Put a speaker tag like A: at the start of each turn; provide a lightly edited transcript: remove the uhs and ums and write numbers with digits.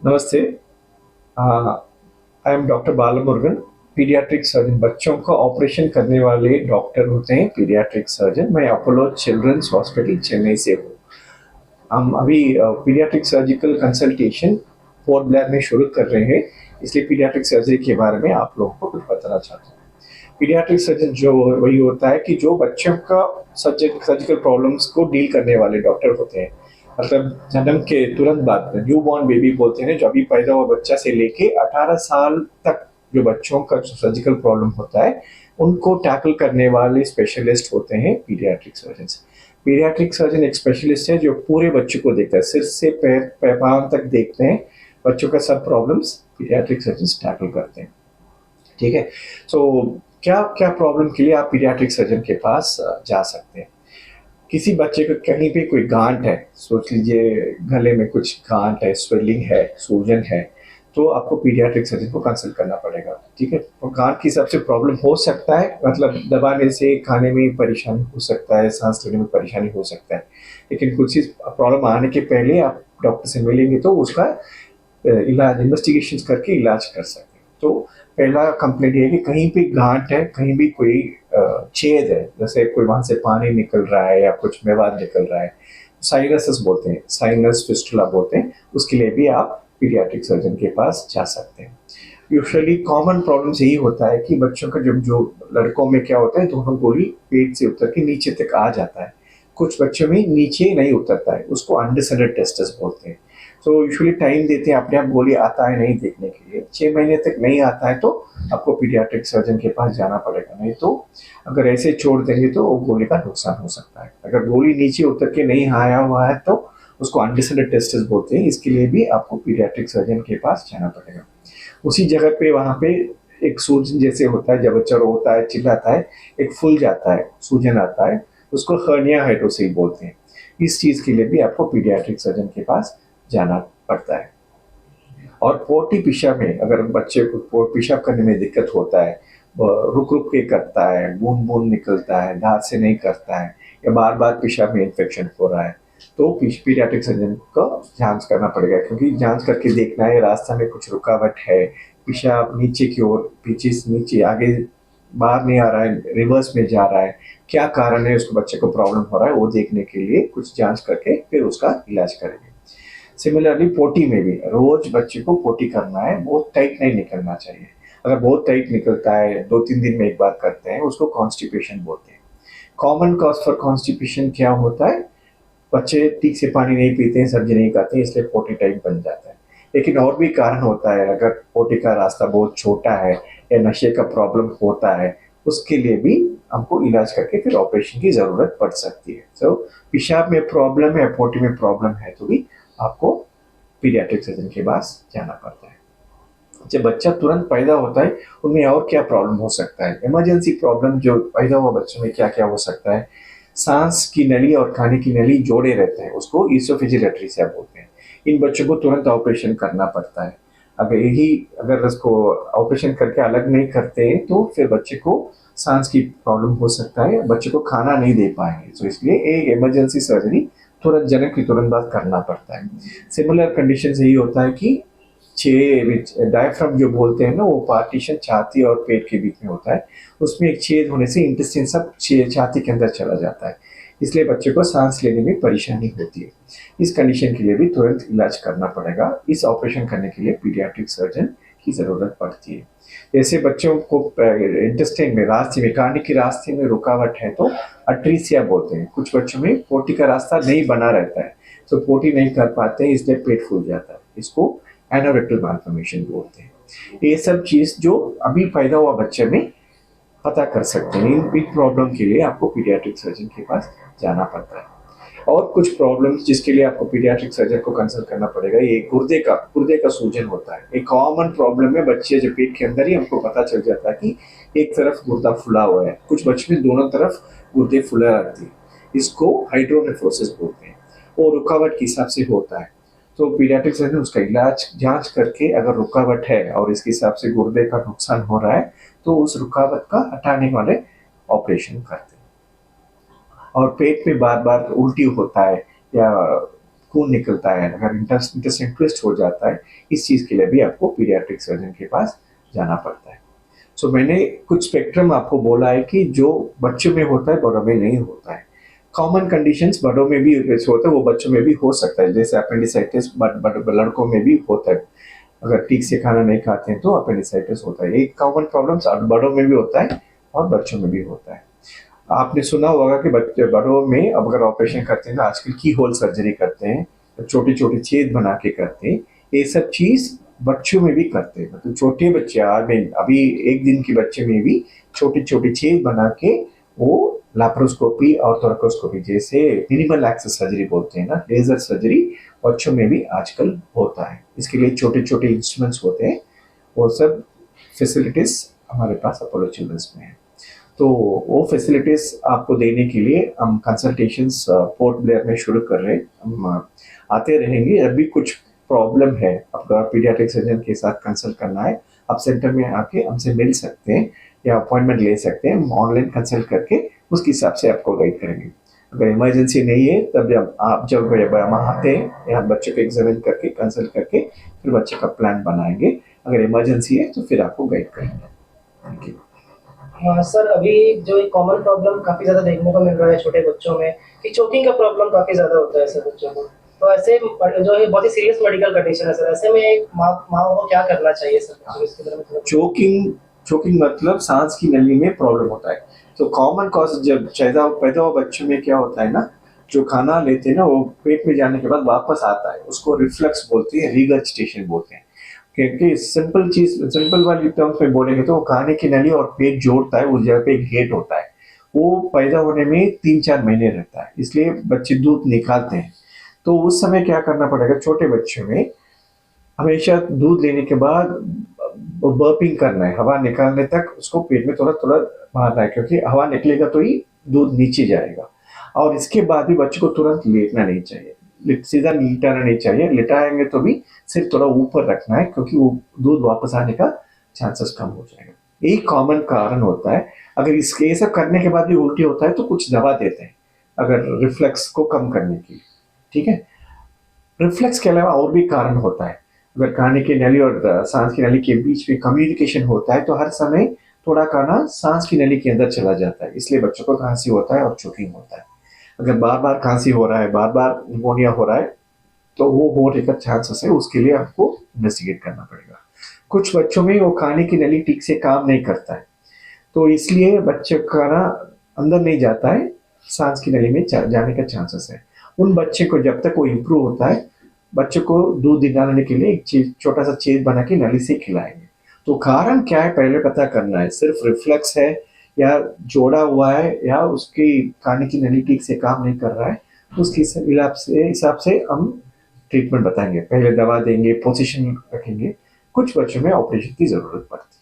A: नमस्ते। I am doctor Balamurugan, paediatric surgeon. बच्चों का ऑपरेशन करने वाले डॉक्टर होते हैं पीडियाट्रिक सर्जन। मैं अपोलो चिल्ड्रंस हॉस्पिटल चेन्नई से हूँ। हम अभी paediatric surgical consultation port Blair में शुरू कर रहे हैं, इसलिए पीडियाट्रिक सर्जरी के बारे में आप लोगों को कुछ बताना चाहता हूँ। पीडियाट्रिक सर्जन जो वही होता है कि जो बच्चों का सर्जिकल प्रॉब्लम्स को डील करने वाले डॉक्टर होते हैं। मतलब जन्म के तुरंत बाद न्यू बॉर्न बेबी बोलते हैं, जो अभी पैदा हुआ बच्चा से लेके 18 साल तक जो बच्चों का सर्जिकल प्रॉब्लम होता है उनको टैकल करने वाले स्पेशलिस्ट होते हैं पीडियाट्रिक सर्जन। पीडियाट्रिक सर्जन एक स्पेशलिस्ट है जो पूरे बच्चे को देखता है, सिर से पैर पांव तक देखते हैं। बच्चों का सब प्रॉब्लम्स पीडियाट्रिक सर्जन टैकल करते हैं। ठीक है। सो क्या क्या प्रॉब्लम के लिए आप पीडियाट्रिक सर्जन के पास जा सकते हैं। किसी बच्चे को कहीं पे कोई गांठ है, सोच लीजिए गले में कुछ गांठ है, स्वेलिंग है, सूजन है, तो आपको पीडियाट्रिक सर्जन को कंसल्ट करना पड़ेगा। ठीक है। और गांठ की सबसे प्रॉब्लम हो सकता है, मतलब दबाने से खाने में परेशानी हो सकता है, सांस लेने में परेशानी हो सकता है, लेकिन कुछ चीज़ प्रॉब्लम आने के पहले आप डॉक्टर से मिलेंगे तो उसका इलाज इन्वेस्टिगेशन करके इलाज कर सकते हैं। तो पहला कंप्लेंट ये है कि कहीं भी गांठ है, कहीं भी कोई छेद है, जैसे कोई वहां से पानी निकल रहा है या कुछ मेवाड निकल रहा है, साइनस बोलते हैं, साइनस फिस्टुला बोलते हैं, उसके लिए भी आप पीडियाट्रिक सर्जन के पास जा सकते हैं। यूजुअली कॉमन प्रॉब्लम यही होता है कि बच्चों का जब जो लड़कों में क्या होता है, दोनों गोली पेट से उतर के नीचे तक आ जाता है। कुछ बच्चों में नीचे नहीं उतरता है, उसको अनडिसेंडेड टेस्टिस बोलते हैं। तो यूजुअली टाइम देते हैं अपने आप गोली आता है नहीं देखने के लिए। 6 महीने तक नहीं आता है तो आपको पीडियाट्रिक सर्जन के पास जाना पड़ेगा, नहीं तो अगर ऐसे छोड़ देंगे तो वो गोली का नुकसान हो सकता है। अगर गोली नीचे उतर के नहीं आया हुआ है तो उसको अनडिसेंडेड टेस्टिस बोलते हैं, इसके लिए भी आपको पीडियाट्रिक सर्जन के पास जाना पड़ेगा। उसी जगह पे वहाँ पे एक सूजन जैसे होता है, जब बच्चा रोता है चिल्लाता है, एक फूल जाता है, सूजन आता है, उसको हर्निया हाइड्रोसिल बोलते हैं। इस चीज़ के लिए भी आपको पीडियाट्रिक सर्जन के पास जाना पड़ता है। और पोटी पेशाब में अगर बच्चे को पेशाब करने में दिक्कत होता है, रुक रुक के करता है, बूंद बूंद निकलता है, दांत से नहीं करता है, या बार बार पेशाब में इन्फेक्शन हो रहा है, तो पीडियाट्रिक सर्जन को जांच करना पड़ेगा, क्योंकि जांच करके देखना है रास्ता में कुछ रुकावट है, पेशाब नीचे की ओर, पीछे से नीचे, आगे बाहर नहीं आ रहा है, रिवर्स में जा रहा है, क्या कारण है, उसको बच्चे को प्रॉब्लम हो रहा है, वो देखने के लिए कुछ जांच करके फिर उसका इलाज करेंगे। सिमिलरली पोटी में भी रोज बच्चे को पोटी करना है, बहुत टाइट नहीं निकलना चाहिए। अगर बहुत टाइट निकलता है, 2-3 दिन में एक बार करते हैं, उसको कॉन्स्टिपेशन बोलते हैं। कॉमन कॉज फॉर कॉन्स्टिपेशन क्या होता है, बच्चे ठीक से पानी नहीं पीते हैं, सब्जी नहीं खाते हैं, इसलिए पोटी टाइप बन जाता है। लेकिन और भी कारण होता है, अगर पोटी का रास्ता बहुत छोटा है या नशे का प्रॉब्लम होता है, उसके लिए भी हमको इलाज करके फिर ऑपरेशन की ज़रूरत पड़ सकती है। तो पेशाब में प्रॉब्लम है, पोटी में प्रॉब्लम है, तो भी आपको पीडियाट्रिक सर्जन के पास जाना पड़ता है। जब बच्चा तुरंत पैदा होता है, उनमें और क्या प्रॉब्लम हो सकता है, इमरजेंसी प्रॉब्लम जो पैदा हुआ बच्चों में क्या क्या हो सकता है। सांस की नली और खाने की नली जोड़े रहते हैं, उसको ईसोफेजियल एट्रीसिया बोलते हैं। इन बच्चों को तुरंत ऑपरेशन करना पड़ता है। अगर उसको ऑपरेशन करके अलग नहीं करते हैं तो फिर बच्चे को सांस की प्रॉब्लम हो सकता है, बच्चे को खाना नहीं दे पाएंगे, तो इसलिए एक इमरजेंसी सर्जरी तुरंत जन्म की तुरंत बाद करना पड़ता है। सिमिलर कंडीशन यही होता है कि डायफ्राम जो बोलते हैं ना, वो पार्टीशन छाती और पेट के बीच में होता है, उसमें एक छेद होने से इंटेस्टाइन सब छाती के अंदर चला जाता है, इसलिए बच्चे को सांस लेने में परेशानी होती है। इस कंडीशन के लिए भी तुरंत इलाज करना पड़ेगा। इस ऑपरेशन करने के लिए पीडियाट्रिक सर्जन की ज़रूरत पड़ती है। जैसे बच्चों को इंटेस्टाइन में, रास्ते में, खाने के रास्ते में रुकावट है तो अट्रीसिया बोलते हैं। कुछ बच्चों में पोटी का रास्ता नहीं बना रहता है, तो पोटी नहीं कर पाते हैं, इसलिए पेट फूल जाता है, इसको एनोरेक्टल माल्फॉर्मेशन बोलते हैं। ये सब चीज़ जो अभी पैदा हुआ बच्चे में पता कर सकते हैं। इन बिग प्रॉब्लम के लिए आपको पीडियाट्रिक सर्जन के पास जाना पड़ता है। और कुछ प्रॉब्लम्स जिसके लिए आपको पीडियाट्रिक सर्जन को कंसल्ट करना पड़ेगा, ये गुर्दे का सूजन होता है। एक कॉमन प्रॉब्लम है, बच्चे जब पेट के अंदर ही हमको पता चल जाता है कि एक तरफ गुर्दा फुला हुआ है, कुछ बच्चे में दोनों तरफ गुर्दे फुला रहती है, इसको हाइड्रोनेफ्रोसिस बोलते हैं। वो रुकावट के हिसाब से होता है, तो पीडियाट्रिक सर्जन उसका इलाज जांच करके अगर रुकावट है और इसके हिसाब से गुर्दे का नुकसान हो रहा है तो उस रुकावट का हटाने वाले ऑपरेशन करते हैं। और पेट में बार बार उल्टी होता है या खून निकलता है, अगर इंटेस्टाइन ट्विस्ट हो जाता है, इस चीज़ के लिए भी आपको पीडियाट्रिक सर्जन के पास जाना पड़ता है। सो मैंने कुछ स्पेक्ट्रम आपको बोला है कि जो बच्चों में होता है बड़ों में नहीं होता है। कॉमन कंडीशंस बड़ों में भी होता है, वो बच्चों में भी हो सकता है, जैसे अपेंडिसाइटिस लड़कों में भी होता है, अगर ठीक से खाना नहीं खाते हैं तो अपेंडिसाइटिस होता है। एक कॉमन प्रॉब्लम बड़ों में भी होता है और बच्चों में भी होता है। आपने सुना होगा कि बच्चे बड़ों में अब अगर ऑपरेशन करते हैं तो आजकल की होल सर्जरी करते हैं, छोटे छोटे छेद बना के करते हैं। ये सब चीज़ बच्चों में भी करते हैं, मतलब छोटे बच्चे अभी 1 दिन के बच्चे में भी छोटे छोटे छेद बना के वो लैप्रोस्कोपी और थोरैकोस्कोपी जैसे मिनिमल एक्सेस सर्जरी बोलते हैं ना, लेजर सर्जरी बच्चों में भी आजकल होता है। इसके लिए छोटे छोटे इंस्ट्रूमेंट्स होते हैं, वो सब फैसिलिटीज हमारे पास अपोलो चिल्ड्रंस में है। तो वो फैसिलिटीज आपको देने के लिए हम कंसल्टेशंस पोर्ट ब्लेयर में शुरू कर रहे हैं। हम आते रहेंगे, अभी कुछ प्रॉब्लम है आपका पीडियाट्रिक सर्जन के साथ कंसल्ट करना है, आप सेंटर में आके हमसे मिल सकते हैं या अपॉइंटमेंट ले सकते हैं, हम ऑनलाइन कंसल्ट करके उसके हिसाब से आपको गाइड करेंगे। अगर इमरजेंसी नहीं है तब जब हम आते हैं यहाँ बच्चे को एग्जामिन करके कंसल्ट करके फिर बच्चे का प्लान बनाएंगे, अगर इमरजेंसी है तो फिर आपको गाइड करेंगे। Thank you.
B: हाँ सर, अभी जो एक कॉमन प्रॉब्लम काफ़ी ज़्यादा देखने को मिल रहा है छोटे बच्चों में कि चोकिंग का प्रॉब्लम काफ़ी ज़्यादा होता है सर बच्चों को। तो ऐसे जो है बहुत ही सीरियस मेडिकल कंडीशन है सर, ऐसे में माँ को क्या करना चाहिए सर बच्चों को इसके बारे में थोड़ा?
A: चोकिंग मतलब सांस की नली में प्रॉब्लम होता है। तो कॉमन कॉज जब पैदा हुआ बच्चों में क्या होता है ना, जो खाना लेते हैं ना वो पेट में जाने के बाद वापस आता है, उसको रिफ्लक्स बोलते हैं, रिगर्जिटेशन बोलते हैं। क्योंकि सिंपल वाली टर्म्स में बोलेंगे तो वो खाने की नली और पेट जोड़ता है, उस जगह पे एक गेट होता है, वो पैदा होने में 3-4 महीने रहता है, इसलिए बच्चे दूध निकालते हैं। तो उस समय क्या करना पड़ेगा, छोटे बच्चों में हमेशा दूध लेने के बाद बर्पिंग करना है, हवा निकालने तक उसको पेट में थोड़ा थोड़ा मारना है, क्योंकि हवा निकलेगा तो ही दूध नीचे जाएगा। और इसके बाद भी बच्चे को तुरंत लेटना नहीं चाहिए, सीधा लिटाना नहीं चाहिए, लिटाएंगे तो भी सिर्फ थोड़ा ऊपर रखना है, क्योंकि वो दूध वापस आने का चांसेस कम हो जाएगा। एक कॉमन कारण होता है, अगर इसके ये सब करने के बाद भी उल्टी होता है तो कुछ दवा देते हैं अगर रिफ्लेक्स को कम करने के लिए, ठीक है। रिफ्लेक्स के अलावा और भी कारण होता है, अगर खाने की नली और सांस की नली के बीच में कम्युनिकेशन होता है तो हर समय थोड़ा खाना सांस की नली के अंदर चला जाता है, इसलिए बच्चों को खांसी होता है और चोकिंग होता है। अगर बार बार खांसी हो रहा है, बार बार निमोनिया हो रहा है, तो वो होने का चांसेस है, उसके लिए आपको इन्वेस्टिगेट करना पड़ेगा। कुछ बच्चों में वो खाने की नली ठीक से काम नहीं करता है, तो इसलिए बच्चे का खाना अंदर नहीं जाता है, सांस की नली में जाने का चांसेस है। उन बच्चे को जब तक वो इम्प्रूव होता है, बच्चे को दूध निकालने के लिए एक छोटा सा छेद बना के नली से खिलाएंगे। तो कारण क्या है पहले पता करना है, सिर्फ रिफ्लेक्स है या जोड़ा हुआ है या उसकी खाने की नली ठीक से काम नहीं कर रहा है, उसके हिसाब से हम ट्रीटमेंट बताएंगे, पहले दवा देंगे, पोजीशन रखेंगे। कुछ बच्चों में ऑपरेशन की जरूरत पड़ती है।